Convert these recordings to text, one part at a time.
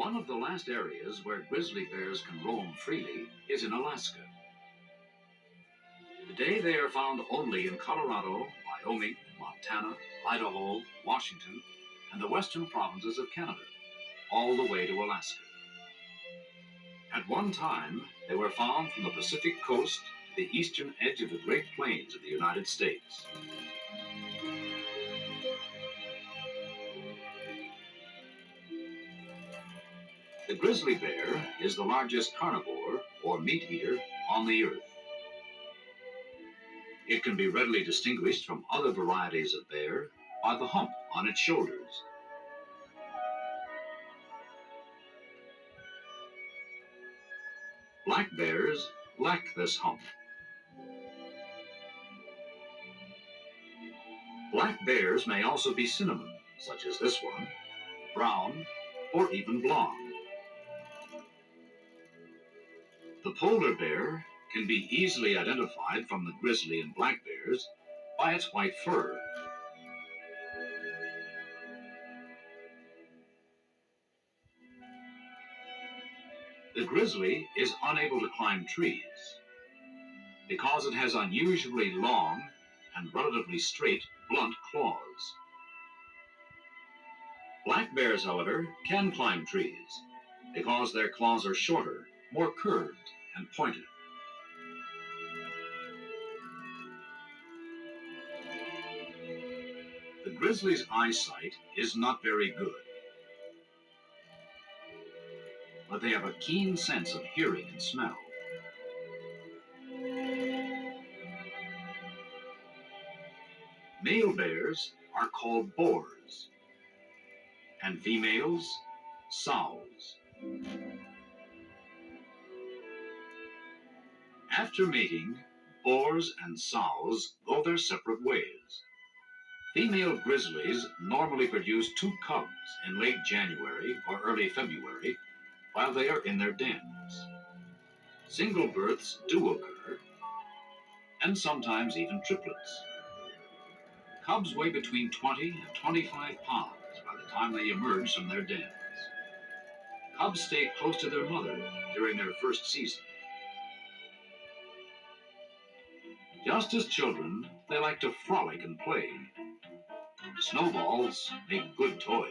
One of the last areas where grizzly bears can roam freely is in Alaska. Today they are found only in Colorado, Wyoming, Montana, Idaho, Washington, and the western provinces of Canada, all the way to Alaska. At one time, they were found from the Pacific coast to the eastern edge of the Great Plains of the United States. The grizzly bear is the largest carnivore, or meat eater, on the earth. It can be readily distinguished from other varieties of bear by the hump on its shoulders. Black bears lack this hump. Black bears may also be cinnamon, such as this one, brown, or even blonde. The polar bear can be easily identified from the grizzly and black bears by its white fur. The grizzly is unable to climb trees because it has unusually long and relatively straight, blunt claws. Black bears, however, can climb trees because their claws are shorter, more curved, and pointed. The grizzly's eyesight is not very good, but they have a keen sense of hearing and smell. Male bears are called boars, and females, sows. After mating, boars and sows go their separate ways. Female grizzlies normally produce 2 cubs in late January or early February while they are in their dens. Single births do occur, and sometimes even triplets. Cubs weigh between 20 and 25 pounds by the time they emerge from their dens. Cubs stay close to their mother during their first season. Just as children, they like to frolic and play. Snowballs make good toys.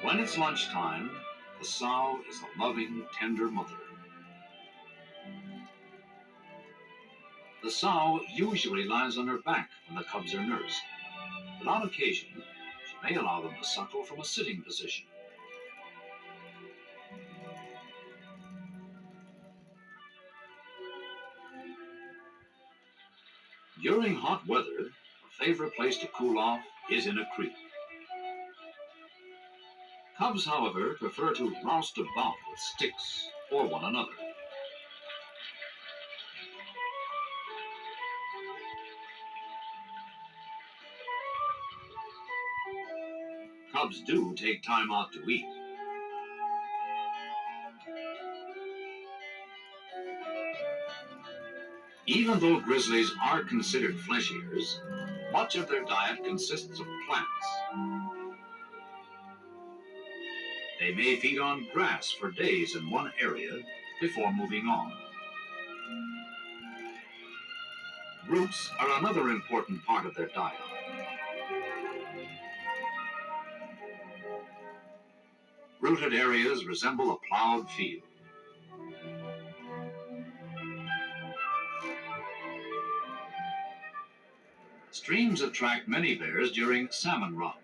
When it's lunchtime, the sow is a loving, tender mother. The sow usually lies on her back when the cubs are nursed, but on occasion, she may allow them to suckle from a sitting position. During hot weather, a favorite place to cool off is in a creek. Cubs, however, prefer to roust about with sticks or one another. Cubs do take time out to eat. Even though grizzlies are considered flesh eaters, much of their diet consists of plants. They may feed on grass for days in one area before moving on. Roots are another important part of their diet. Rooted areas resemble a plowed field. Streams attract many bears during salmon runs.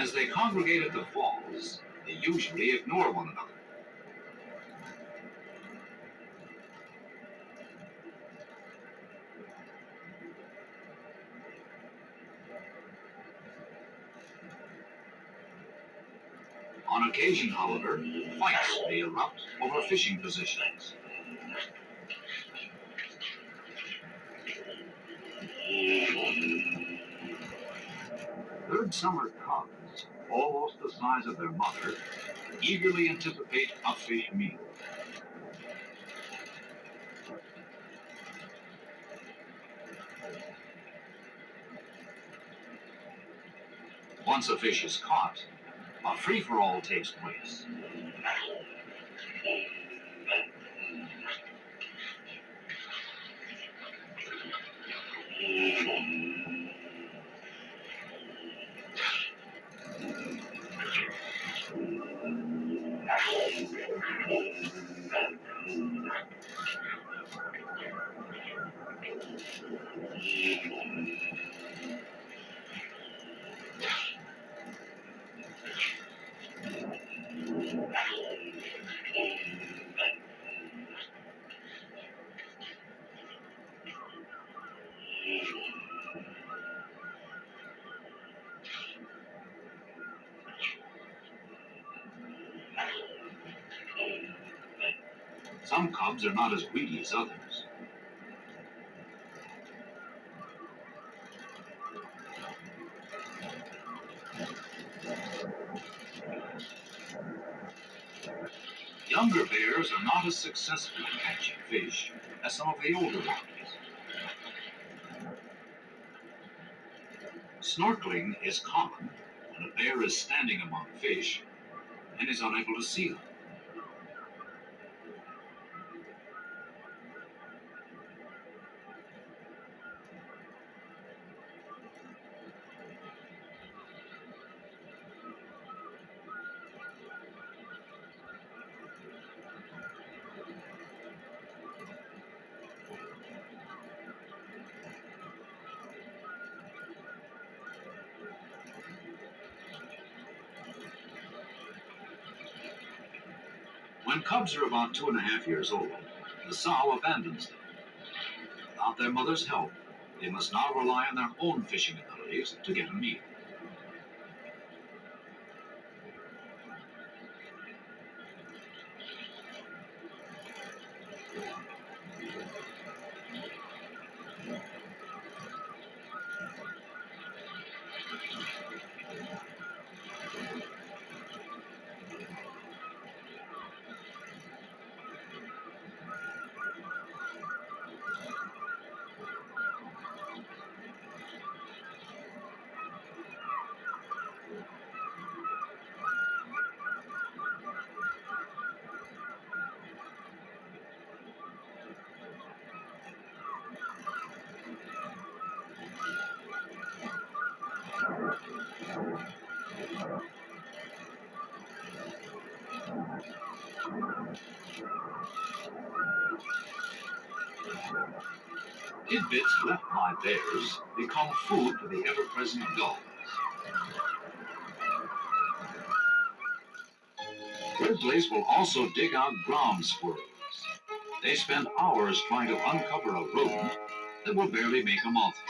As they congregate at the falls, they usually ignore one another. On occasion, however, fights may erupt over fishing positions. Third summer cubs, almost the size of their mother, eagerly anticipate a fish meal. Once a fish is caught, a free-for-all takes place. Some cubs are not as greedy as others. Younger bears are not as successful in catching fish as some of the older ones. Snorkeling is common when a bear is standing among fish and is unable to see them. When cubs are about 2.5 years old, the sow abandons them. Without their mother's help, they must now rely on their own fishing abilities to get a meal. Tidbits left by bears become food for the ever-present gulls. Grizzlies will also dig out ground squirrels. They spend hours trying to uncover a rodent that will barely make a mouthful.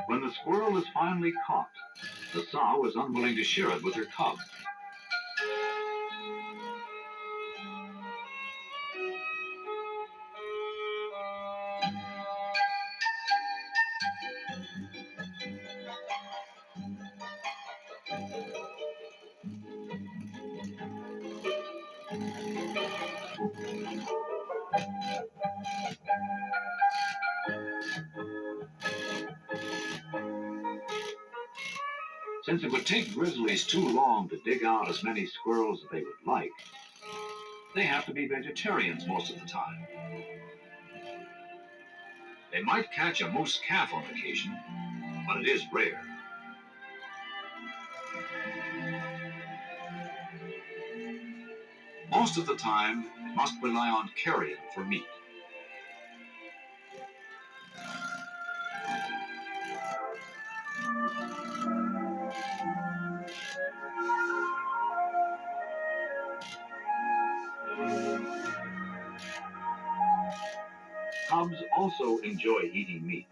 When the squirrel is finally caught, the sow is unwilling to share it with her cub. Since it would take grizzlies too long to dig out as many squirrels as they would like, they have to be vegetarians most of the time. They might catch a moose calf on occasion, but it is rare. Most of the time, they must rely on carrion for meat. Cubs also enjoy eating meat.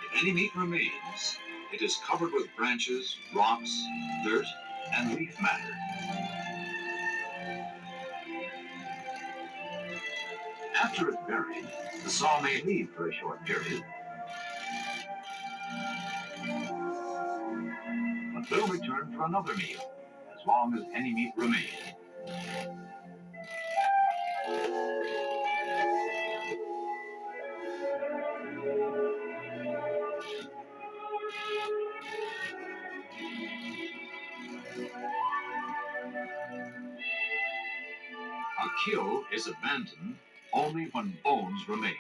If any meat remains, it is covered with branches, rocks, dirt, and leaf matter. After it's buried, the saw may leave for a short period, but will return for another meal, as long as any meat remains. A kill is abandoned only when bones remain.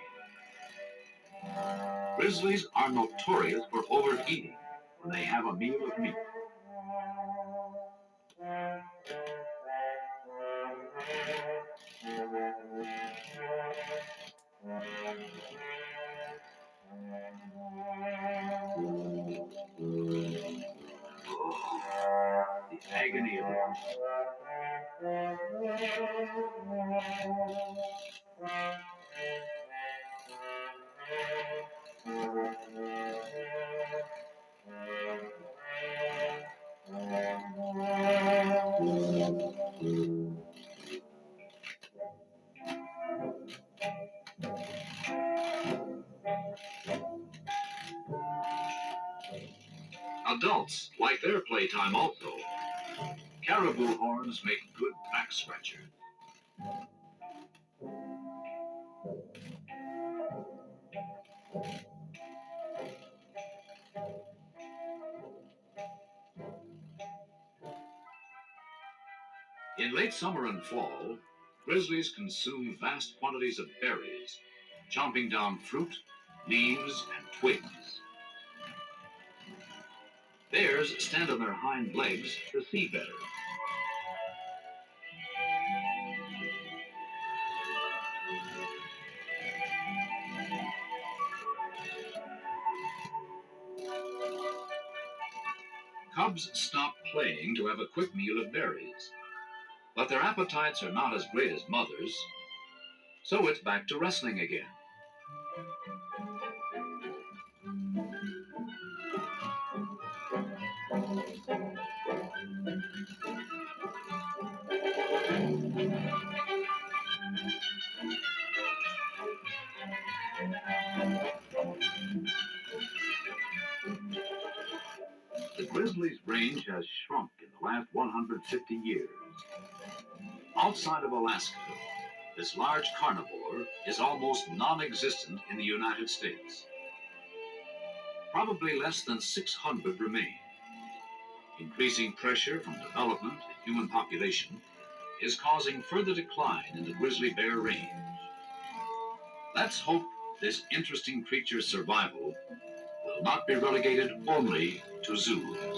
Grizzlies are notorious for overeating when they have a meal of meat. The agony of it. Adults like their playtime also. Caribou horns make good back scratchers. In late summer and fall, grizzlies consume vast quantities of berries, chomping down fruit, leaves, and twigs. Bears stand on their hind legs to see better. Cubs stop playing to have a quick meal of berries, but their appetites are not as great as mothers, so it's back to wrestling again. The grizzly's range has shrunk in the last 150 years. Outside of Alaska, this large carnivore is almost non-existent in the United States. Probably less than 600 remain. Increasing pressure from development and human population is causing further decline in the grizzly bear range. Let's hope this interesting creature's survival will not be relegated only to zoos.